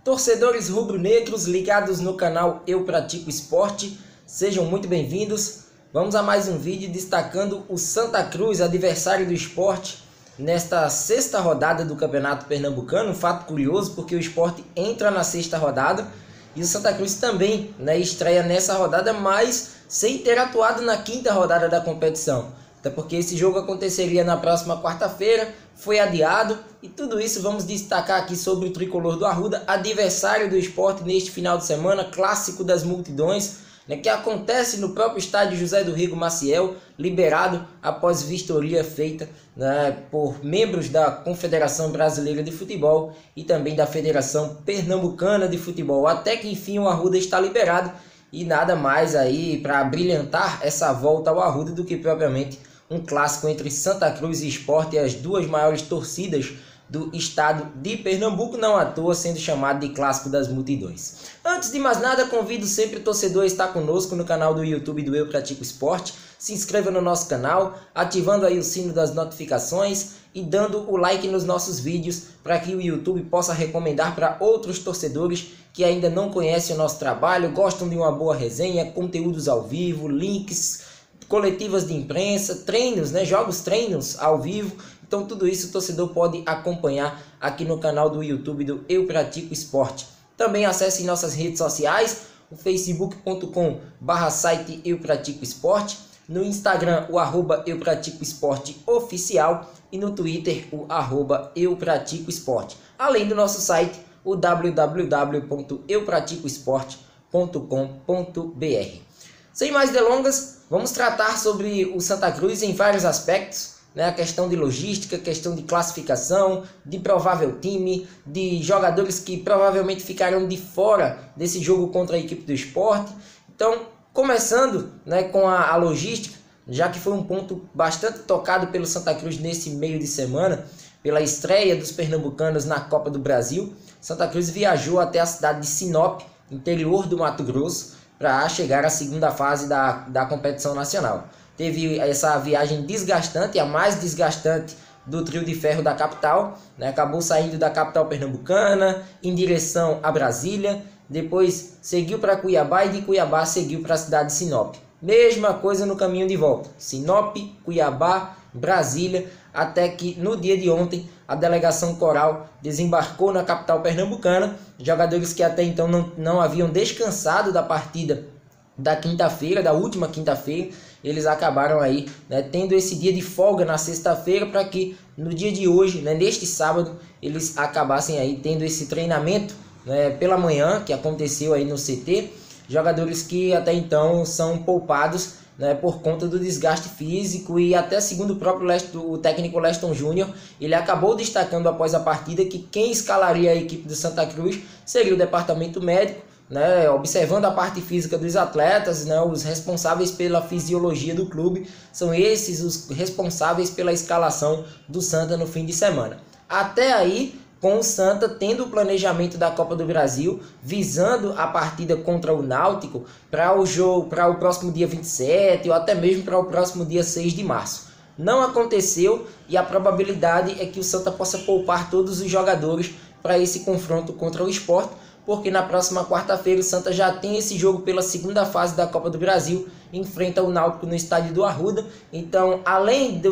Torcedores rubro-negros ligados no canal Eu Pratico Esporte, sejam muito bem-vindos. Vamos a mais um vídeo destacando o Santa Cruz, adversário do Sport, nesta sexta rodada do Campeonato Pernambucano. Um fato curioso, porque o Sport entra na sexta rodada e o Santa Cruz também, estreia nessa rodada, mas sem ter atuado na quinta rodada da competição. Até porque esse jogo aconteceria na próxima quarta-feira, foi adiado, e tudo isso vamos destacar aqui sobre o Tricolor do Arruda, adversário do Sport neste final de semana, clássico das multidões, que acontece no próprio estádio José do Rigo Maciel, liberado após vistoria feita por membros da Confederação Brasileira de Futebol e também da Federação Pernambucana de Futebol. Até que enfim o Arruda está liberado, e nada mais aí para brilhantar essa volta ao Arruda do que propriamente um clássico entre Santa Cruz e Sport, e as duas maiores torcidas do estado de Pernambuco, não à toa sendo chamado de clássico das multidões. Antes de mais nada, convido sempre o torcedor a estar conosco no canal do YouTube do Eu Pratico Esporte. Se inscreva no nosso canal, ativando aí o sino das notificações e dando o like nos nossos vídeos para que o YouTube possa recomendar para outros torcedores que ainda não conhecem o nosso trabalho, gostam de uma boa resenha, conteúdos ao vivo, links, coletivas de imprensa, treinos, jogos treinos ao vivo. Então tudo isso o torcedor pode acompanhar aqui no canal do YouTube do Eu Pratico Esporte. Também acesse nossas redes sociais, o facebook.com/site Eu Pratico Esporte, no Instagram o @Eu Pratico Esporte Oficial e no Twitter o @Eu Pratico Esporte. Além do nosso site, o www.eupraticoesporte.com.br. Sem mais delongas, vamos tratar sobre o Santa Cruz em vários aspectos, a questão de logística, questão de classificação, de provável time, de jogadores que provavelmente ficarão de fora desse jogo contra a equipe do Sport. Então, começando com a logística, já que foi um ponto bastante tocado pelo Santa Cruz nesse meio de semana, pela estreia dos pernambucanos na Copa do Brasil. Santa Cruz viajou até a cidade de Sinop, interior do Mato Grosso, para chegar à segunda fase da competição nacional. Teve essa viagem desgastante, a mais desgastante do trio de ferro da capital, acabou saindo da capital pernambucana em direção a Brasília, depois seguiu para Cuiabá e de Cuiabá seguiu para a cidade de Sinop. Mesma coisa no caminho de volta, Sinop, Cuiabá, Brasília, até que no dia de ontem a delegação coral desembarcou na capital pernambucana. Jogadores que até então não haviam descansado da partida da quinta-feira, da última quinta-feira, eles acabaram aí tendo esse dia de folga na sexta-feira, para que no dia de hoje, neste sábado, eles acabassem aí tendo esse treinamento pela manhã, que aconteceu aí no CT. Jogadores que até então são poupados por conta do desgaste físico, e até segundo o técnico Leston Júnior, ele acabou destacando após a partida que quem escalaria a equipe do Santa Cruz seria o departamento médico, observando a parte física dos atletas, os responsáveis pela fisiologia do clube, são esses os responsáveis pela escalação do Santa no fim de semana. Até aí, com o Santa tendo o planejamento da Copa do Brasil, visando a partida contra o Náutico para o próximo dia 27 ou até mesmo para o próximo dia 6 de março. Não aconteceu, e a probabilidade é que o Santa possa poupar todos os jogadores para esse confronto contra o Sport, porque na próxima quarta-feira o Santa já tem esse jogo pela segunda fase da Copa do Brasil, enfrenta o Náutico no estádio do Arruda. Então, além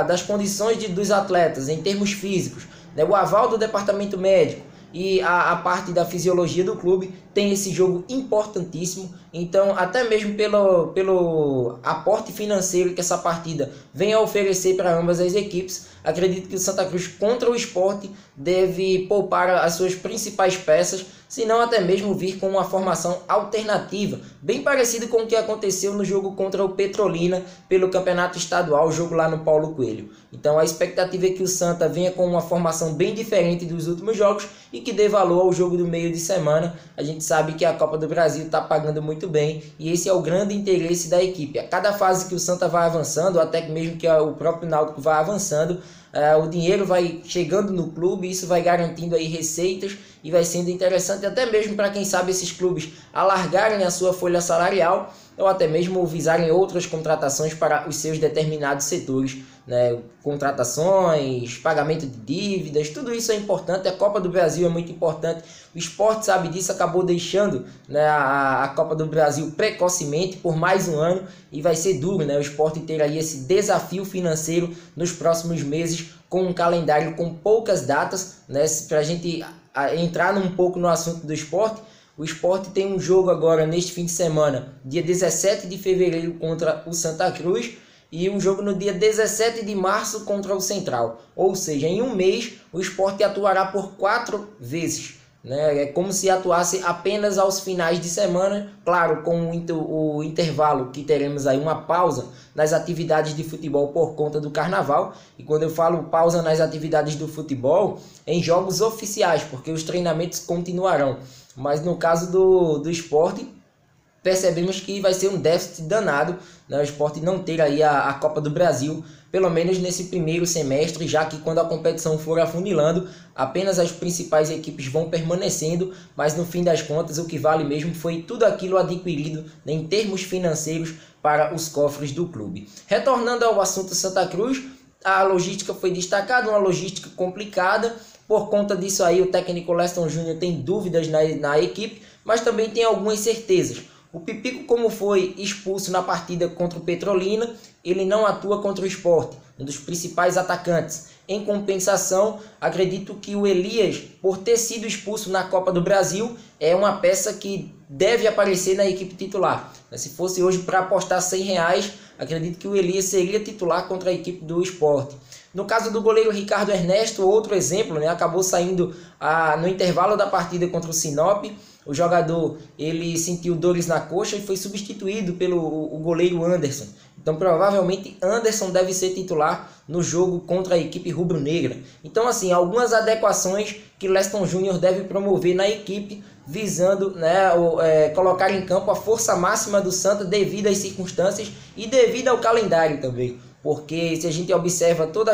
das condições dos atletas em termos físicos, o aval do departamento médico e a parte da fisiologia do clube, tem esse jogo importantíssimo. Então, até mesmo pelo aporte financeiro que essa partida vem a oferecer para ambas as equipes, acredito que o Santa Cruz contra o Sport deve poupar as suas principais peças, se não até mesmo vir com uma formação alternativa, bem parecido com o que aconteceu no jogo contra o Petrolina pelo Campeonato Estadual, jogo lá no Paulo Coelho. Então a expectativa é que o Santa venha com uma formação bem diferente dos últimos jogos e que dê valor ao jogo do meio de semana. A gente sabe que a Copa do Brasil está pagando muito bem, e esse é o grande interesse da equipe. A cada fase que o Santa vai avançando, até mesmo que o próprio Náutico vai avançando, o dinheiro vai chegando no clube, isso vai garantindo aí receitas, e vai sendo interessante até mesmo para quem sabe esses clubes alargarem a sua folha salarial ou até mesmo visarem outras contratações para os seus determinados setores, né? Contratações, pagamento de dívidas, tudo isso é importante. A Copa do Brasil é muito importante. O Sport sabe disso, acabou deixando, né, a Copa do Brasil precocemente por mais um ano, e vai ser duro, né, o Sport ter aí esse desafio financeiro nos próximos meses, com um calendário com poucas datas, né? Para a gente entrar um pouco no assunto do Sport, o Sport tem um jogo agora neste fim de semana, dia 17 de fevereiro contra o Santa Cruz, e um jogo no dia 17 de março contra o Central. Ou seja, em um mês o Sport atuará por 4 vezes. Né? É como se atuasse apenas aos finais de semana, claro, com o intervalo que teremos aí uma pausa nas atividades de futebol por conta do carnaval. E quando eu falo pausa nas atividades do futebol, em jogos oficiais, porque os treinamentos continuarão. Mas no caso do Sport, percebemos que vai ser um déficit danado, né, o Sport não ter aí a Copa do Brasil, pelo menos nesse primeiro semestre, já que quando a competição for afunilando, apenas as principais equipes vão permanecendo, mas no fim das contas o que vale mesmo foi tudo aquilo adquirido, né, em termos financeiros para os cofres do clube. Retornando ao assunto Santa Cruz, a logística foi destacada, uma logística complicada. Por conta disso aí, o técnico Leston Júnior tem dúvidas na equipe, mas também tem algumas certezas. O Pipico, como foi expulso na partida contra o Petrolina, ele não atua contra o Sport, um dos principais atacantes. Em compensação, acredito que o Elias, por ter sido expulso na Copa do Brasil, é uma peça que deve aparecer na equipe titular. Se fosse hoje para apostar R$100, acredito que o Elias seria titular contra a equipe do Sport. No caso do goleiro Ricardo Ernesto, outro exemplo, né, acabou saindo no intervalo da partida contra o Sinop. O jogador ele sentiu dores na coxa e foi substituído pelo goleiro Anderson. Então provavelmente Anderson deve ser titular no jogo contra a equipe rubro-negra. Então assim, algumas adequações que Leston Júnior deve promover na equipe, visando, né, colocar em campo a força máxima do Santa devido às circunstâncias e devido ao calendário também. Porque se a gente observa toda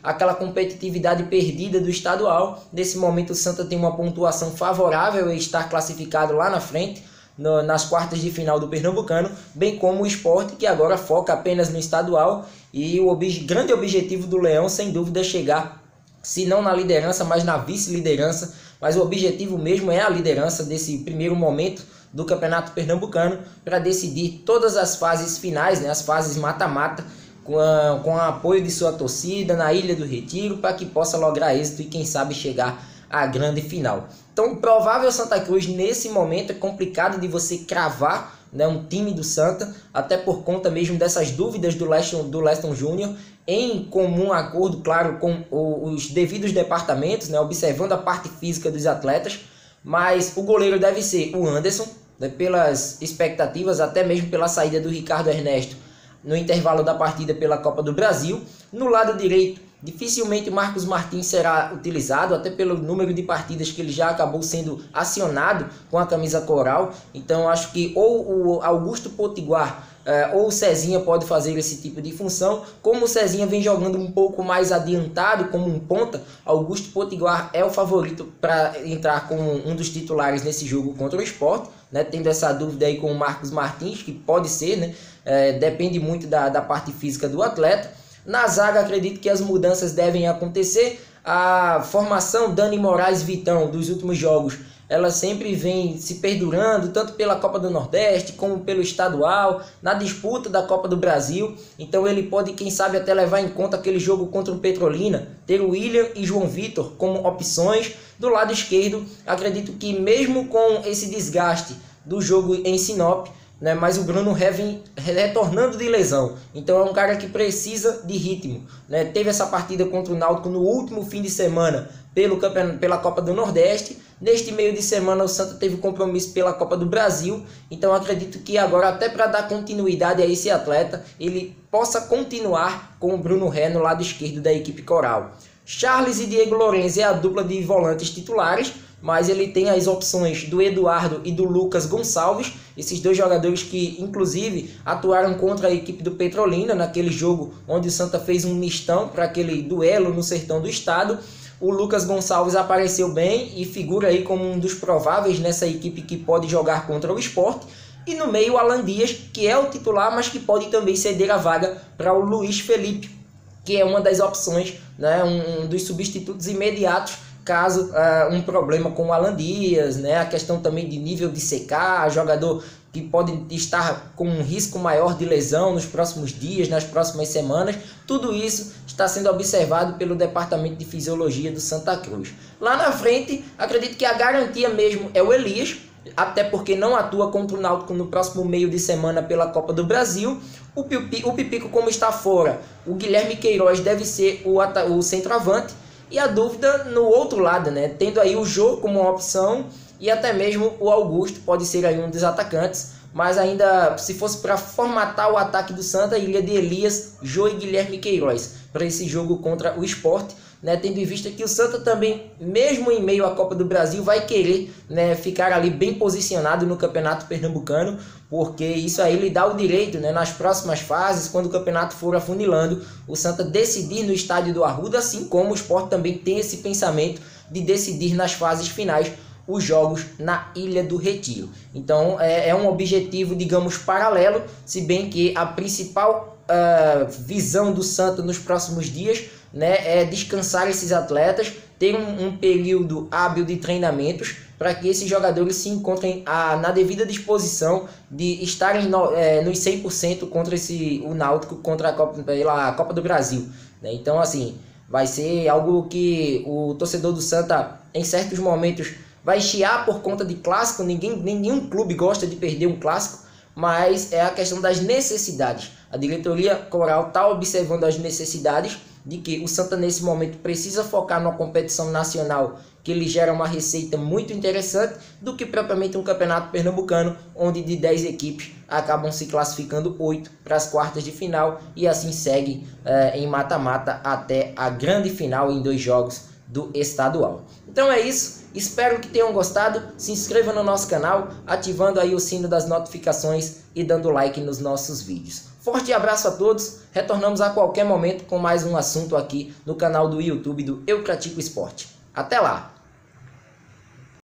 aquela competitividade perdida do estadual, nesse momento o Santa tem uma pontuação favorável e estar classificado lá na frente, nas quartas de final do Pernambucano, bem como o Sport, que agora foca apenas no estadual, e o grande objetivo do Leão, sem dúvida, é chegar, se não na liderança, mas na vice-liderança, mas o objetivo mesmo é a liderança desse primeiro momento do Campeonato Pernambucano, para decidir todas as fases finais, né, as fases mata-mata, com o apoio de sua torcida na Ilha do Retiro, para que possa lograr êxito e quem sabe chegar à grande final. Então, o provável Santa Cruz nesse momento é complicado de você cravar, né, um time do Santa, até por conta mesmo dessas dúvidas do Leston Júnior, em comum acordo, claro, com os devidos departamentos, né, observando a parte física dos atletas, mas o goleiro deve ser o Anderson, né, pelas expectativas, até mesmo pela saída do Ricardo Ernesto no intervalo da partida pela Copa do Brasil. No lado direito, dificilmente o Marcos Martins será utilizado, até pelo número de partidas que ele já acabou sendo acionado com a camisa coral. Então acho que ou o Augusto Potiguar ou o Cezinha pode fazer esse tipo de função. Como o Cezinha vem jogando um pouco mais adiantado como um ponta, Augusto Potiguar é o favorito para entrar como um dos titulares nesse jogo contra o Sport, né? Tendo essa dúvida aí com o Marcos Martins, que pode ser, né? Depende muito da parte física do atleta. Na zaga, acredito que as mudanças devem acontecer. A formação Dani Moraes Vitão dos últimos jogos, ela sempre vem se perdurando, tanto pela Copa do Nordeste como pelo estadual, na disputa da Copa do Brasil. Então ele pode, quem sabe, até levar em conta aquele jogo contra o Petrolina, ter o William e João Vitor como opções. Do lado esquerdo, acredito que mesmo com esse desgaste do jogo em Sinop, né, mas o Bruno vem retornando de lesão, então é um cara que precisa de ritmo, né? Teve essa partida contra o Náutico no último fim de semana pela Copa do Nordeste. Neste meio de semana o Santa teve compromisso pela Copa do Brasil, então acredito que agora, até para dar continuidade a esse atleta, ele possa continuar com o Bruno Ré no lado esquerdo da equipe coral. Charles e Diego Lorenzi é a dupla de volantes titulares, mas ele tem as opções do Eduardo e do Lucas Gonçalves, esses dois jogadores que inclusive atuaram contra a equipe do Petrolina, naquele jogo onde o Santa fez um mistão para aquele duelo no sertão do estado. O Lucas Gonçalves apareceu bem e figura aí como um dos prováveis nessa equipe que pode jogar contra o Sport. E no meio, o Alan Dias, que é o titular, mas que pode também ceder a vaga para o Luiz Felipe, que é uma das opções, né, um dos substitutos imediatos caso um problema com o Alan Dias, né, a questão também de nível de secar, jogador que pode estar com um risco maior de lesão nos próximos dias, nas próximas semanas. Tudo isso está sendo observado pelo Departamento de Fisiologia do Santa Cruz. Lá na frente, acredito que a garantia mesmo é o Elias, até porque não atua contra o Náutico no próximo meio de semana pela Copa do Brasil. O Pipico, como está fora, o Guilherme Queiroz deve ser o centroavante. E a dúvida no outro lado, né? Tendo aí o Jô como uma opção e até mesmo o Augusto pode ser aí um dos atacantes. Mas ainda, se fosse para formatar o ataque do Santa, iria de Elias, Jô e Guilherme Queiroz para esse jogo contra o Sport, né, tendo em vista que o Santa também, mesmo em meio à Copa do Brasil, vai querer, né, ficar ali bem posicionado no Campeonato Pernambucano, porque isso aí lhe dá o direito, né, nas próximas fases, quando o campeonato for afunilando, o Santa decidir no estádio do Arruda, assim como o Sport também tem esse pensamento de decidir nas fases finais os jogos na Ilha do Retiro. Então é um objetivo, digamos, paralelo, se bem que a principal visão do Santa nos próximos dias, né, é descansar esses atletas, ter um período hábil de treinamentos para que esses jogadores se encontrem na devida disposição de estarem nos 100% contra o Náutico contra a Copa do Brasil, né? Então, assim, vai ser algo que o torcedor do Santa, em certos momentos, vai chiar por conta de clássico. Nenhum clube gosta de perder um clássico, mas é a questão das necessidades. A diretoria coral está observando as necessidades de que o Santa nesse momento precisa focar numa competição nacional que lhe gera uma receita muito interessante, do que propriamente um campeonato pernambucano, onde de 10 equipes acabam se classificando 8 para as quartas de final e assim segue em mata-mata até a grande final em 2 jogos do estadual. Então é isso, espero que tenham gostado. Se inscreva no nosso canal, ativando aí o sino das notificações e dando like nos nossos vídeos. Forte abraço a todos, retornamos a qualquer momento com mais um assunto aqui no canal do YouTube do Eu Pratico Esporte. Até lá!